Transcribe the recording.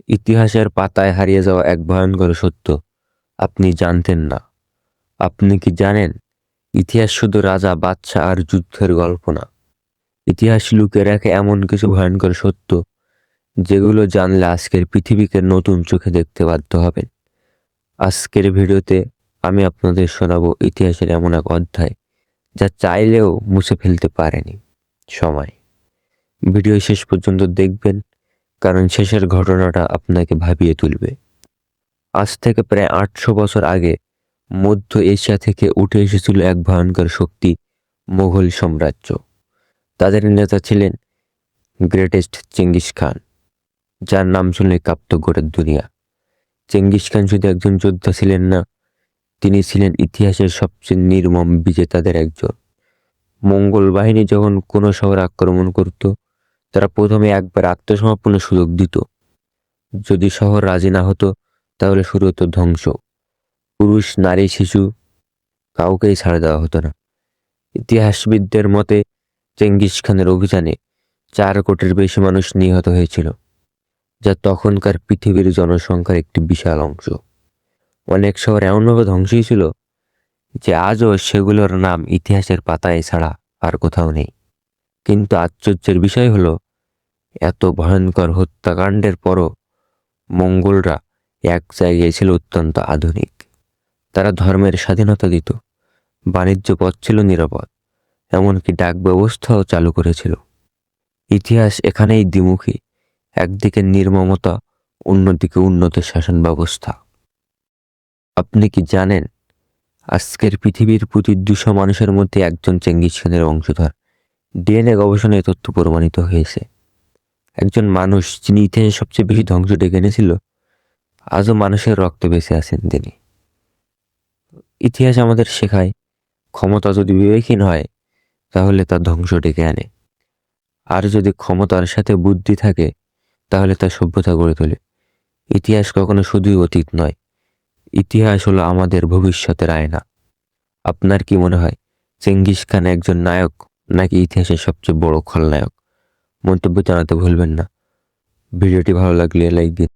ইতিহাসের পাতায় হারিয়ে যাওয়া এক ভয়ঙ্কর সত্য আপনি জানতেন না। আপনি কি জানেন, ইতিহাস শুধু রাজা, বাদশা আর যুদ্ধের গল্প না। ইতিহাস লুকিয়ে রাখে এমন কিছু ভয়ঙ্কর সত্য যেগুলো জানলে আজকের পৃথিবীকে নতুন চোখে দেখতে বাধ্য হবেন। আজকের ভিডিওতে আমি আপনাদের শোনাবো ইতিহাসের এমন এক অধ্যায় যা চাইলেও মুছে ফেলতে পারেনি সময়। ভিডিও শেষ পর্যন্ত দেখবেন, কারণ শেষের ঘটনাটা আপনাকে ভাবিয়ে তুলবে। আজ থেকে প্রায় 800 বছর আগে মধ্য এশিয়া থেকে উঠে এসেছিল এক ভয়ঙ্কর শক্তি, মোগল সাম্রাজ্য। তাদের নেতা ছিলেন গ্রেটেস্ট চেঙ্গিস খান, যার নাম শুনলে কাঁপত গোটা দুনিয়া। চেঙ্গিস খান শুধু একজন যোদ্ধা ছিলেন না, তিনি ছিলেন ইতিহাসের সবচেয়ে নির্মম বিজেতাদের একজন। মঙ্গল বাহিনী যখন কোনো শহর আক্রমণ করত, তারা প্রথমে একবার আত্মসমর্পণের সুযোগ দিত। যদি শহর রাজি না হতো, তাহলে শুরু হতো ধ্বংস। পুরুষ, নারী, শিশু কাউকেই ছাড় দেওয়া হতো না। ইতিহাসবিদদের মতে চেঙ্গিস খানের অভিযানে 4 কোটির বেশি মানুষ নিহত হয়েছিল, যা তখনকার পৃথিবীর জনসংখ্যার একটি বিশাল অংশ। অনেক শহর এমনভাবে ধ্বংস হয়েছিল যে আজও সেগুলোর নাম ইতিহাসের পাতায় ছাড়া আর কোথাও নেই। কিন্তু আশ্চর্যের বিষয় হলো, এত ভয়ঙ্কর হত্যাকাণ্ডের পরও মঙ্গলরা এক জায়গায় ছিল অত্যন্ত আধুনিক। তারা ধর্মের স্বাধীনতা দিত, বাণিজ্য পথ ছিল নিরাপদ, এমনকি ডাক ব্যবস্থাও চালু করেছিল। ইতিহাস এখানেই দ্বিমুখী, একদিকে নির্মমতা, অন্যদিকে উন্নত শাসন ব্যবস্থা। আপনি কি জানেন, আজকের পৃথিবীর প্রতি 200 মানুষের মধ্যে একজন চেঙ্গিস খানের বংশধর। ডিএনএ গবেষণায় তথ্য প্রমাণিত হয়েছে। একজন মানুষ যিনি ইতিহাসে সবচেয়ে বেশি ধ্বংস ডেকে এনেছিল, আজও মানুষের রক্তে বেঁচে আছেন তিনি। ইতিহাস আমাদের শেখায়, ক্ষমতা যদি বিবেকহীন হয় তাহলে তা ধ্বংস ডেকে আনে, আর যদি ক্ষমতার সাথে বুদ্ধি থাকে তাহলে তা সভ্যতা গড়ে তোলে। ইতিহাস কখনো শুধুই অতীত নয়, ইতিহাস হলো আমাদের ভবিষ্যতের আয়না। আপনার কি মনে হয়, চেঙ্গিস খান একজন নায়ক নাকি ইতিহাসের সবচেয়ে বড় খলনায়ক? মন্তব্য জানাতে ভুলবেন না। ভিডিওটি ভালো লাগলে লাইক দিন।